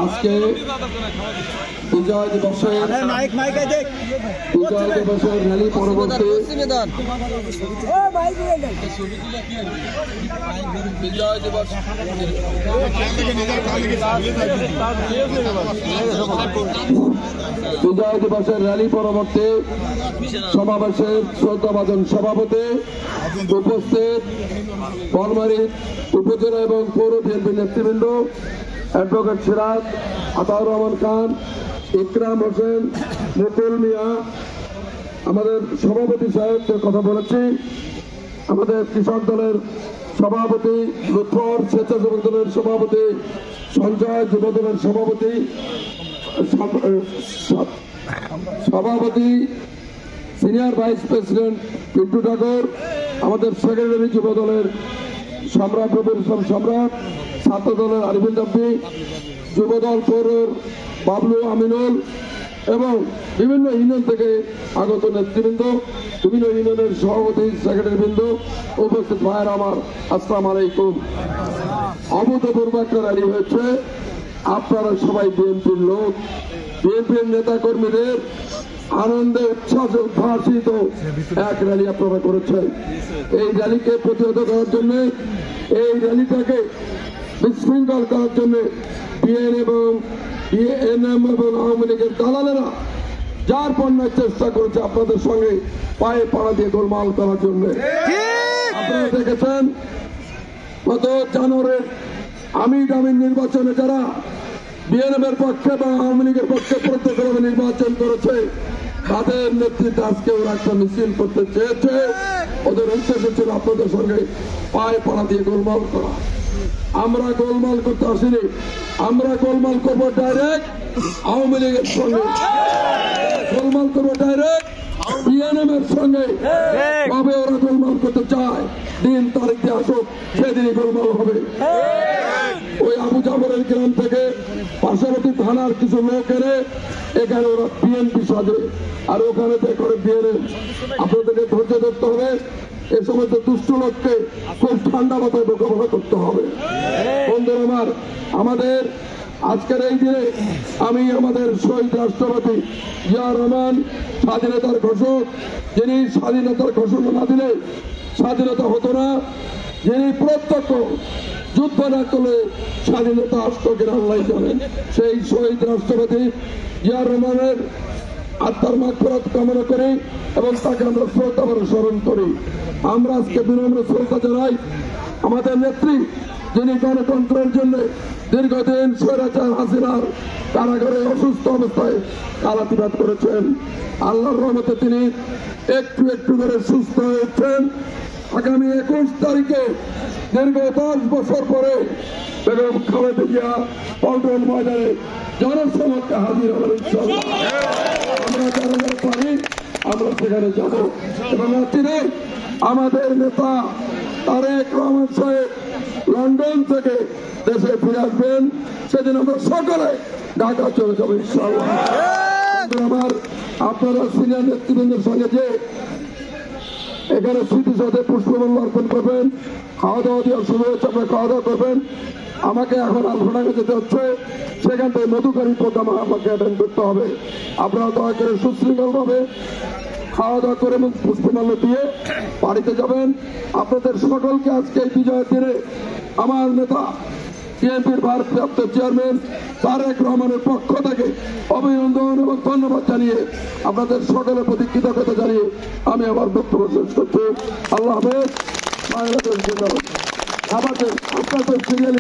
আজকে বিজয় দিবসের র্যালি পরবর্তী বিজয় দিবসের র্যালি পরবর্তী সমাবেশের শ্রদ্ধাভাজন সভাপতি উপস্থিত বলমারী উপজেলা এবং পৌর বিএনপি নেতৃবৃন্দ অ্যাডভোকেট সিরাজ, আতাউর রহমান খান, ইকরাম হোসেন, মুকুল মিয়া, আমাদের সভাপতি সাহেবদের কথা বলেছি, আমাদের কৃষক দলের সভাপতি লুৎফর, স্বেচ্ছাসেবক দলের সভাপতি সঞ্জয়, যুব দলের সভাপতি সিনিয়র ভাইস প্রেসিডেন্ট পিন্টু ঠাকুর, আমাদের সেক্রেটারি যুব দলের সম্রাট রবির ইসলাম সম্রাট, ছাত্র দলের আরিফুল রাব্বি, যুব দল পৌরের বাবলু আমিনুল এবং বিভিন্ন ইউনিয়ন থেকে আগত নেতৃবৃন্দ, বিভিন্ন ইউনিয়নের সভাপতি সেক্রেটারিবৃন্দ, উপস্থিত ভাইয়েরা আমার, আসসালামু আলাইকুম। অভূতপূর্ব একটা র্যালি হয়েছে। আপনারা সবাই বিএনপির লোক, বিএনপির নেতা কর্মীদের আনন্দে উচ্ছ্বাসে উদ্ভাসিত এক র্যালি আপনারা করেছেন। এই র্যালিকে প্রতিহত করার জন্য, এই র্যালিটাকে বিশৃঙ্খল করার জন্য বিএনএম এবং আওয়ামী লীগের দালালেরা যার পণ্যের চেষ্টা করেছে আপনাদের সঙ্গে পায়ে পাড়া দিয়ে গোলমাল করার জন্য। আপনারা দেখেছেন গত জানুয়ারির আমির নির্বাচনে যারা বিএনএম এর পক্ষে বা আওয়ামী লীগের পক্ষে প্রত্যক্ষভাবে নির্বাচন করেছে, তাদের নেতৃত্বে আজকে ওরা একটা মিছিল করতে চেয়েছে। ওদের উদ্দেশ্য ছিল আপনাদের সঙ্গে পায়ে পাড়া দিয়ে গোলমাল করা। আমরা গোলমাল করতে আসিনি, আমরা গোলমাল করবো ডাইরেক্ট আওয়ামী লীগের সঙ্গে, গোলমাল করবো ডাইরেক্ট বিএনএম এর সঙ্গে। কবে ওরা গোলমাল করতে চায়, দিন তারিখ দিয়ে আসুক, সেদিনই গোলমাল হবে। ওই আবু জাফরের গ্রাম থেকে পার্শ্ববর্তী থানার কিছু লোক এনে এখানে ওরা বিএনপি সাজে, আর ওখানে করে বিএনএম। আপনাদেরকে ধৈর্য ধরতে হবে, এ সমস্ত দুষ্ট লোককে খুব ঠান্ডা মাথায় মোকাবেলা করতে হবে। বন্ধুরা আমার, আমাদের আজকের এই দিনে আমি আমাদের শহীদ রাষ্ট্রপতি জিয়া রহমান, স্বাধীনতার ঘোষক, যিনি স্বাধীনতার ঘোষণা না দিলে স্বাধীনতা হতো না, যিনি প্রত্যক্ষ যুদ্ধ না করলে স্বাধীনতা আসতো কিনা আল্লাহ জানেন, সেই শহীদ রাষ্ট্রপতি জিয়া রহমানের আত্মার মাগফিরাত কামনা করি এবং তাকে আমরা শ্রদ্ধা করে স্মরণ করি। আমরা আজকে বিনম্র শ্রদ্ধা জানাই আমাদের নেত্রী, যিনি গণতন্ত্রের জন্য দীর্ঘদিন স্বৈরাচার হাসিনার কারাগারে অসুস্থ অবস্থায় কারাতিপাত করেছেন। আল্লাহর রহমতে তিনি একটু একটু করে সুস্থ হয়েছেন। আগামী 21 তারিখে দীর্ঘ 10 বছর পরে বেগম খালেদা জিয়া পল্টন ময়দানে জনসমক্ষে হাজির হবেন ইনশাআল্লাহ। আমরা যারা যারা পারি আমরা সেখানে যাব এবং আমাদের নেতা তারেক রহমান সাহেব লন্ডন থেকে দেশে ফিরে আসবেন, সেদিন আমরা সকলে ঢাকা চলে যাবো ইনশাআল্লাহ। আমার আপনারা সিনিয়র নেতৃবৃন্দের সঙ্গে যে এখানে স্মৃতিসৌধে পুষ্পমাল্য অর্পণ করবেন, খাওয়া দাওয়া দেওয়া শুরু হয়েছে, আপনারা খাওয়া দাওয়া করবেন। আমাকে এখন আলফাডাঙ্গা যেতে হচ্ছে, সেখান থেকে মধুকারী প্রোগ্রাম আমাকে অ্যাটেন্ড করতে হবে। আপনারা দয়া করে সুশৃঙ্খলভাবে খাওয়া দাওয়া করে এবং পুষ্পমাল্য দিয়ে বাড়িতে যাবেন। আপনাদের সকলকে আজকে এই বিজয়ের দিনে আমার নেতা বিএনপির ভারপ্রাপ্ত চেয়ারম্যান তারেক রহমানের পক্ষ থেকে অভিনন্দন এবং ধন্যবাদ জানিয়ে আপনাদের সকলের প্রতি কৃতজ্ঞতা জানিয়ে আমি আমার বক্তব্য শেষ করছি। আল্লাহ হাফেজ। আপনাদের সিরিয়াল